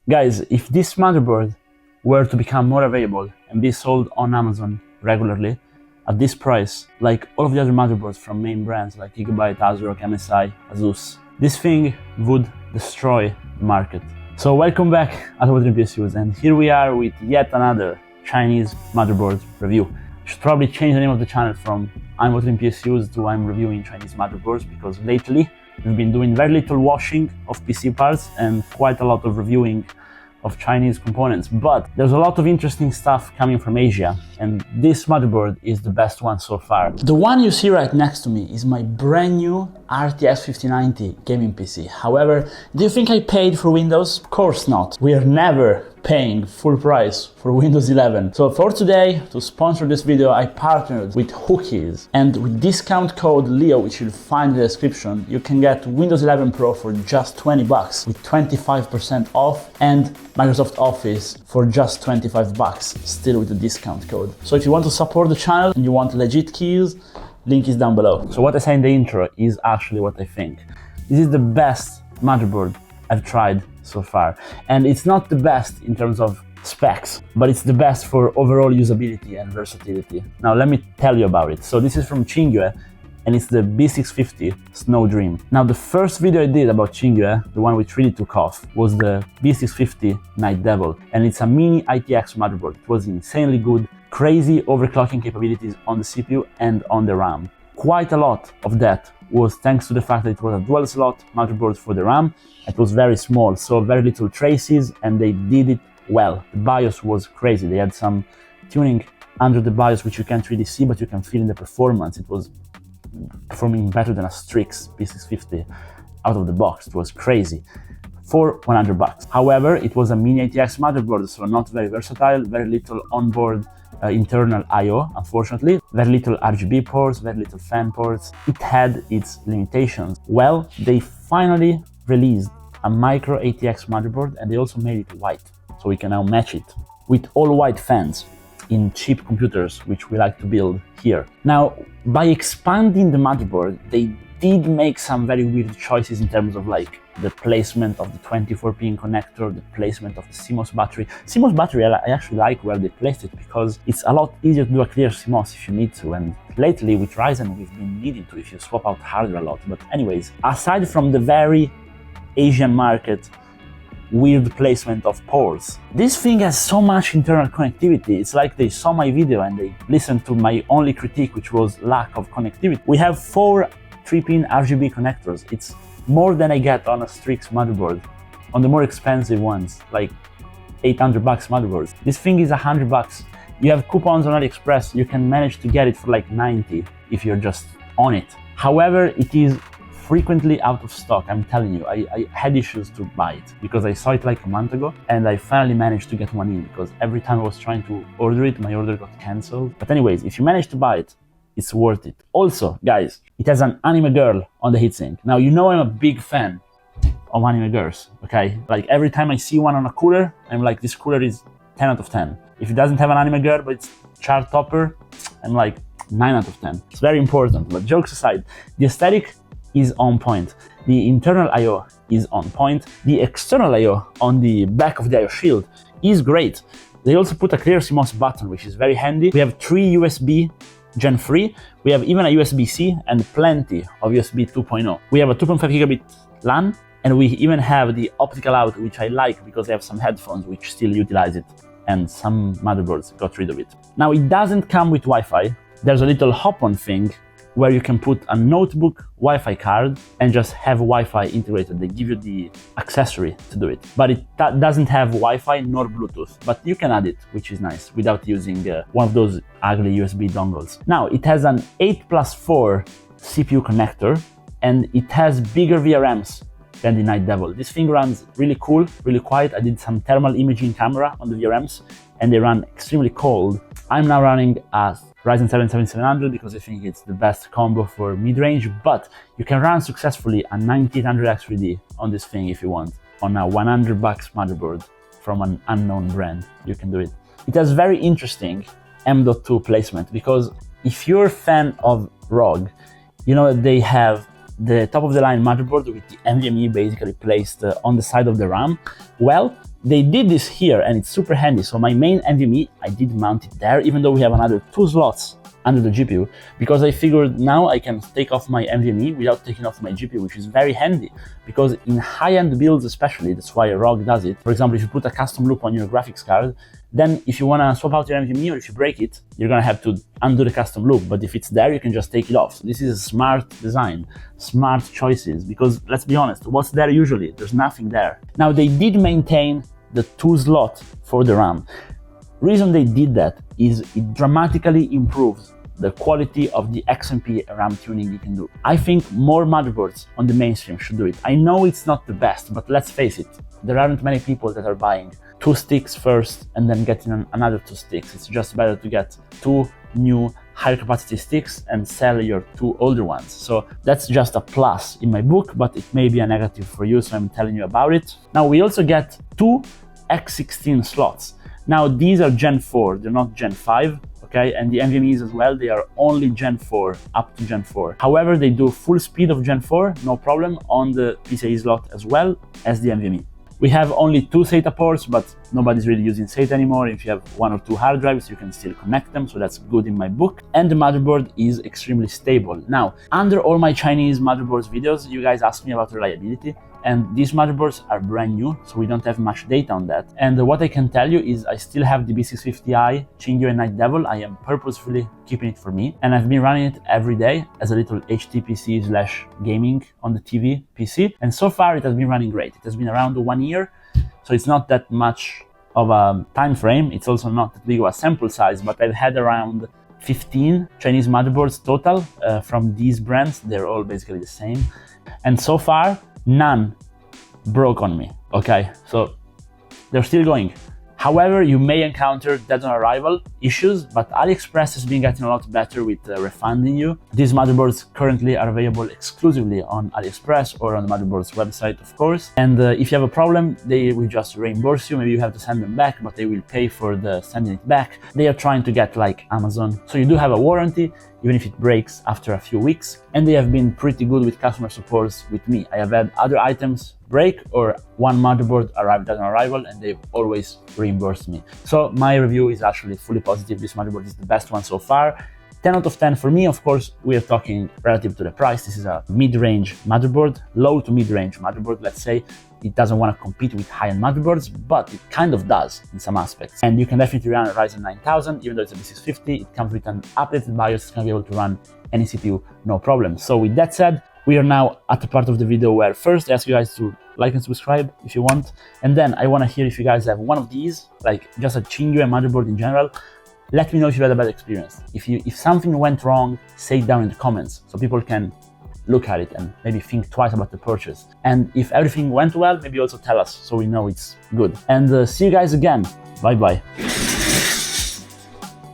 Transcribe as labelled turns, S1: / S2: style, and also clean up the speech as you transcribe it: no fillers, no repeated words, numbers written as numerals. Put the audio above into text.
S1: Guys, if this motherboard were to become more available and be sold on Amazon regularly at this price, like all of the other motherboards from main brands like Gigabyte, ASRock, MSI, Asus, this thing would destroy the market. So welcome back at ImWateringPSUs, and here we are with yet another Chinese motherboard review. I should probably change the name of the channel from ImWateringPSUs to I'm reviewing Chinese motherboards, because lately we've been doing very little washing of PC parts and quite a lot of reviewing of Chinese components. But there's a lot of interesting stuff coming from Asia, and this motherboard is the best one so far. The one you see right next to me is my brand new RTX 5090 gaming PC. However, do you think I paid for Windows? Of course not. We are never paying full price for Windows 11. So for today, to sponsor this video, I partnered with Hookies, and with discount code LEO, which you'll find in the description, you can get Windows 11 Pro for just 20 bucks with 25% off, and Microsoft Office for just 25 bucks, still with the discount code. So if you want to support the channel and you want legit keys, link is down below. So what I say in the intro is actually what I think. This is the best motherboard I've tried so far. And it's not the best in terms of specs, but it's the best for overall usability and versatility. Now let me tell you about it. So this is from Jginyue, and it's the B650 Snow Dream. Now the first video I did about Jginyue, the one which really took off, was the B650 Night Devil, and it's a mini ITX motherboard. It was insanely good, crazy overclocking capabilities on the CPU and on the RAM. Quite a lot of that was thanks to the fact that it was a dual slot motherboard for the RAM. It was very small, so very little traces, and they did it well. The BIOS was crazy. They had some tuning under the BIOS which you can't really see, but you can feel in the performance. It was performing better than a Strix B650 out of the box. It was crazy for 100 bucks. However, it was a mini ATX motherboard, so not very versatile, very little onboard internal I/O, unfortunately, very little RGB ports, very little fan ports. It had its limitations. Well, they finally released a micro ATX motherboard, and they also made it white, so we can now match it with all white fans in cheap computers, which we like to build here. Now, by expanding the motherboard, they did make some very weird choices in terms of like the placement of the 24-pin connector, the placement of the CMOS battery. CMOS battery, I actually like where they placed it, because it's a lot easier to do a clear CMOS if you need to, and lately with Ryzen we've been needing to if you swap out hardware a lot. But anyways, aside from the very Asian market weird placement of ports, this thing has so much internal connectivity. It's like they saw my video and they listened to my only critique, which was lack of connectivity. We have 4 3-pin RGB connectors. It's more than I get on a Strix motherboard, on the more expensive ones, like 800 bucks motherboards. This thing is 100 bucks. You have coupons on AliExpress, you can manage to get it for like 90 if you're just on it. However, it is frequently out of stock. I'm telling you, I had issues to buy it because I saw it like a month ago, and I finally managed to get one in, because every time I was trying to order it, my order got cancelled. But anyways, if you manage to buy it, it's worth it. Also, guys, it has an anime girl on the heatsink. Now, you know I'm a big fan of anime girls, okay? Like every time I see one on a cooler, I'm like, this cooler is 10 out of 10. If it doesn't have an anime girl, but it's chart topper, I'm like 9 out of 10. It's very important. But jokes aside, the aesthetic is on point. The internal I/O is on point. The external I/O on the back of the I/O shield is great. They also put a clear CMOS button, which is very handy. We have 3 USB Gen 3, we have even a USB-C and plenty of USB 2.0. We have a 2.5 gigabit LAN, and we even have the optical out, which I like because I have some headphones which still utilize it, and some motherboards got rid of it. Now, it doesn't come with Wi-Fi. There's a little hop-on thing where you can put a notebook Wi-Fi card and just have Wi-Fi integrated. They give you the accessory to do it, but it doesn't have Wi-Fi nor Bluetooth, but you can add it, which is nice, without using one of those ugly USB dongles. Now, it has an 8+4 CPU connector, and it has bigger VRMs than the Night Devil. This thing runs really cool, really quiet. I did some thermal imaging camera on the VRMs, and they run extremely cold. I'm now running a Ryzen 7 7700 because I think it's the best combo for mid-range, but you can run successfully a 9800X3D on this thing if you want, on a 100 bucks motherboard from an unknown brand. You can do it. It has very interesting M.2 placement, because if you're a fan of ROG, you know that they have the top of the line motherboard with the NVMe basically placed on the side of the RAM. Well, they did this here and it's super handy. So my main NVMe, I did mount it there, even though we have another 2 slots under the GPU, because I figured now I can take off my NVMe without taking off my GPU, which is very handy, because in high-end builds especially, that's why ROG does it. For example, if you put a custom loop on your graphics card, then if you want to swap out your NVMe or if you break it, you're going to have to undo the custom loop. But if it's there, you can just take it off. So this is a smart design, smart choices, because let's be honest, what's there usually? There's nothing there. Now, they did maintain the 2 slot for the RAM. Reason they did that is it dramatically improves the quality of the XMP RAM tuning you can do. I think more motherboards on the mainstream should do it. I know it's not the best, but let's face it, there aren't many people that are buying 2 sticks first and then getting another 2 sticks. It's just better to get 2 new higher capacity sticks and sell your 2 older ones. So that's just a plus in my book, but it may be a negative for you, so I'm telling you about it. Now we also get 2 X16 slots. Now these are Gen 4, they're not Gen 5. Okay, and the NVMEs as well, they are only Gen 4, up to Gen 4. However, they do full speed of Gen 4, no problem, on the PCIe slot as well as the NVMe. We have only 2 SATA ports, but nobody's really using SATA anymore. If you have 1 or 2 hard drives, you can still connect them, so that's good in my book. And the motherboard is extremely stable. Now, under all my Chinese motherboards videos, you guys ask me about reliability, and these motherboards are brand new, so we don't have much data on that. And what I can tell you is I still have the B650i Jginyue Night Devil. I am purposefully keeping it for me, and I've been running it every day as a little HTPC/gaming on the TV PC, and so far it has been running great. It has been around 1 year, so it's not that much of a time frame. It's also not that big of a sample size, but I've had around 15 Chinese motherboards total from these brands. They're all basically the same, and so far none broke on me. Okay, so they're still going. However, you may encounter dead on arrival issues, but AliExpress has been getting a lot better with refunding you. These motherboards currently are available exclusively on AliExpress or on the motherboard's website, of course. And if you have a problem, they will just reimburse you. Maybe you have to send them back, but they will pay for the sending it back. They are trying to get like Amazon. So you do have a warranty, even if it breaks after a few weeks. And they have been pretty good with customer support with me. I have had other items break or one motherboard arrived on arrival and they've always reimbursed me. So my review is actually fully positive. This motherboard is the best one so far. 10 out of 10 for me. Of course, we are talking relative to the price. This is a mid-range motherboard, low to mid-range motherboard, let's say. It doesn't want to compete with high-end motherboards, but it kind of does in some aspects. And you can definitely run a Ryzen 9000, even though it's a B650. It comes with an updated BIOS. It's going to be able to run any CPU, no problem. So with that said, we are now at the part of the video where first I ask you guys to like and subscribe if you want. And then I want to hear if you guys have one of these, like just a Jginyue motherboard in general. Let me know if you had a bad experience. If something went wrong, say it down in the comments so people can look at it and maybe think twice about the purchase. And if everything went well, maybe also tell us so we know it's good. And see you guys again. Bye bye.